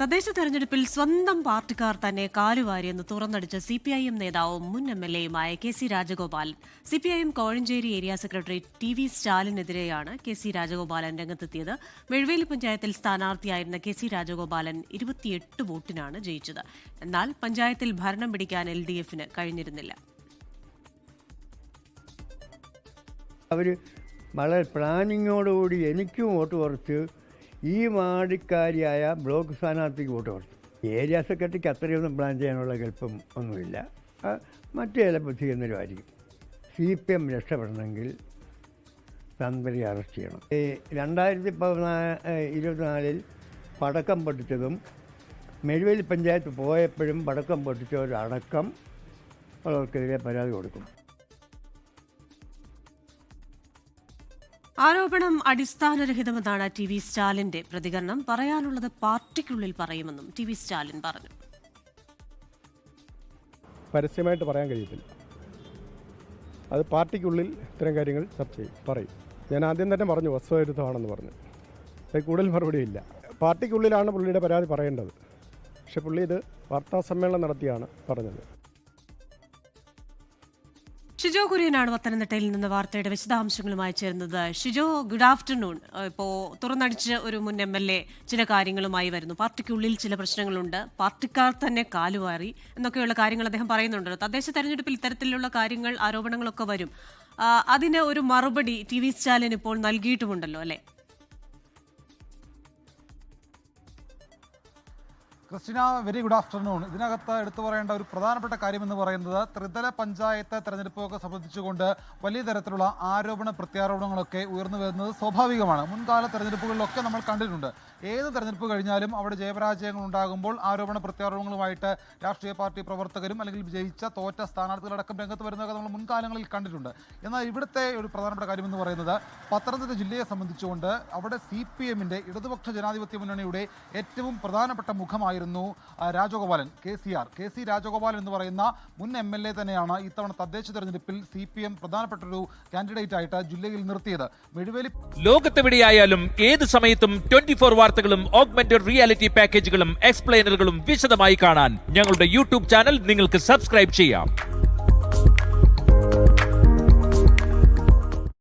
തദ്ദേശ തെരഞ്ഞെടുപ്പിൽ സ്വന്തം പാർട്ടിക്കാർ തന്നെ കാലുവാരിയെന്ന് തുറന്നടിച്ച സിപിഐഎം നേതാവും മുൻ എംഎൽഎയുമായ K C Rajagopalan. CPIM Kozhencherry area secretary T V സ്റ്റാലിനെതിരെയാണ് കെ സി രാജഗോപാലൻ രംഗത്തെത്തിയത്. മെഴുവേലി പഞ്ചായത്തിൽ സ്ഥാനാർത്ഥിയായിരുന്ന കെ സി രാജഗോപാലൻ 28 വോട്ടിനാണ് ജയിച്ചത്. എന്നാൽ പഞ്ചായത്തിൽ ഭരണം പിടിക്കാൻ LDF-ന് കഴിഞ്ഞിരുന്നില്ല. അവർ വളരെ പ്ലാനിങ്ങോടുകൂടി എനിക്കും വോട്ട് കുറച്ച് ഈ മാടിക്കാരിയായ ബ്ലോക്ക് സ്ഥാനാർത്ഥിക്ക് വോട്ട് കുറച്ചു. ഏരിയ സെക്രട്ടറിക്ക് അത്രയൊന്നും പ്ലാൻ ചെയ്യാനുള്ള എളുപ്പം ഒന്നുമില്ല. മറ്റു ചില ബുദ്ധിയെന്നവരുമായിരിക്കും. CPM രക്ഷപ്പെടണമെങ്കിൽ തന്ത്രി അറസ്റ്റ് ചെയ്യണം. 2024 പടക്കം പൊട്ടിച്ചതും മെഴുവേലി പഞ്ചായത്ത് പോയപ്പോഴും പടക്കം പൊട്ടിച്ചവരടക്കം അവർക്കെതിരെ പരാതി കൊടുക്കും. ആരോപണം അടിസ്ഥാനരഹിതമെന്നാണ് ടി വി സ്റ്റാലിന്റെ പ്രതികരണം. പറയാനുള്ളത് പാർട്ടിക്കുള്ളിൽ പറയുമെന്നും ടി വി സ്റ്റാലിൻ പറഞ്ഞു. പരസ്യമായിട്ട് പറയാൻ കഴിയത്തില്ല. അത് പാർട്ടിക്കുള്ളിൽ ഇത്തരം കാര്യങ്ങൾ ചർച്ച ചെയ്യും, പറയും. ഞാൻ ആദ്യം തന്നെ പറഞ്ഞു വസ്തുവിരുദ്ധമാണെന്ന് പറഞ്ഞു. അത് കൂടുതൽ മറുപടിയില്ല. പാർട്ടിക്കുള്ളിലാണ് പുള്ളിയുടെ പരാതി പറയേണ്ടത്. പക്ഷെ പുള്ളി ഇത് വാർത്താസമ്മേളനം നടത്തിയാണ് പറഞ്ഞത്. ഷിജോ കുര്യനാണ് പത്തനംതിട്ടയിൽ നിന്ന് വാർത്തയുടെ വിശദാംശങ്ങളുമായി ചേരുന്നത്. Shijo, good afternoon. ഇപ്പോൾ തുറന്നടിച്ച് ഒരു മുൻ MLA ചില കാര്യങ്ങളുമായി വരുന്നു. പാർട്ടിക്കുള്ളിൽ ചില പ്രശ്നങ്ങളുണ്ട്, പാർട്ടിക്കാർ തന്നെ കാലുവാരി എന്നൊക്കെയുള്ള കാര്യങ്ങൾ അദ്ദേഹം പറയുന്നുണ്ടല്ലോ. തദ്ദേശ തെരഞ്ഞെടുപ്പിൽ ഇത്തരത്തിലുള്ള കാര്യങ്ങൾ, ആരോപണങ്ങളൊക്കെ വരും. അതിന് ഒരു മറുപടി ടി വി സ്റ്റാലിൻ ഇപ്പോൾ നൽകിയിട്ടുമുണ്ടല്ലോ, അല്ലേ? Christina, very good afternoon. ഇതിനകത്ത് എടുത്തു പറയേണ്ട ഒരു പ്രധാനപ്പെട്ട കാര്യമെന്ന് പറയുന്നത് ത്രിതല പഞ്ചായത്ത് തെരഞ്ഞെടുപ്പൊക്കെ സംബന്ധിച്ചുകൊണ്ട് വലിയ തരത്തിലുള്ള ആരോപണ പ്രത്യാരോപണങ്ങളൊക്കെ ഉയർന്നു വരുന്നത് സ്വാഭാവികമാണ്. മുൻകാല തെരഞ്ഞെടുപ്പുകളിലൊക്കെ നമ്മൾ കണ്ടിട്ടുണ്ട്. ഏത് തെരഞ്ഞെടുപ്പ് കഴിഞ്ഞാലും അവിടെ ജയപരാജയങ്ങൾ ഉണ്ടാകുമ്പോൾ ആരോപണ പ്രത്യാരോപണങ്ങളുമായിട്ട് രാഷ്ട്രീയ പാർട്ടി പ്രവർത്തകരും അല്ലെങ്കിൽ ജയിച്ച തോറ്റ സ്ഥാനാർത്ഥികളടക്കം രംഗത്ത് വരുന്നതൊക്കെ നമ്മൾ മുൻകാലങ്ങളിൽ കണ്ടിട്ടുണ്ട്. എന്നാൽ ഇവിടുത്തെ ഒരു പ്രധാനപ്പെട്ട കാര്യമെന്ന് പറയുന്നത് പത്തനംതിട്ട ജില്ലയെ സംബന്ധിച്ചുകൊണ്ട് അവിടെ CPM-ന്റെ ഇടതുപക്ഷ ജനാധിപത്യ മുന്നണിയുടെ ഏറ്റവും പ്രധാനപ്പെട്ട മുഖമായി രാജഗോപാലൻ, കെ സി രാജഗോപാലൻ എന്ന് പറയുന്ന മുൻ MLA തന്നെയാണ് ഇത്തവണ തദ്ദേശ തെരഞ്ഞെടുപ്പിൽ CPM പ്രധാനപ്പെട്ട ഒരു കാൻഡിഡേറ്റ് ആയിട്ട് ജില്ലയിൽ നിർത്തിയത്. മെഴുവേലി ലോകത്തെവിടെയായാലും ഏത് സമയത്തും 24 വാർത്തകളും ഓഗ്മെന്റഡ് റിയാലിറ്റി പാക്കേജുകളും എക്സ്പ്ലെയിനറുകളും വിശദമായി കാണാൻ ഞങ്ങളുടെ YouTube ചാനൽ നിങ്ങൾക്ക് സബ്സ്ക്രൈബ് ചെയ്യാം.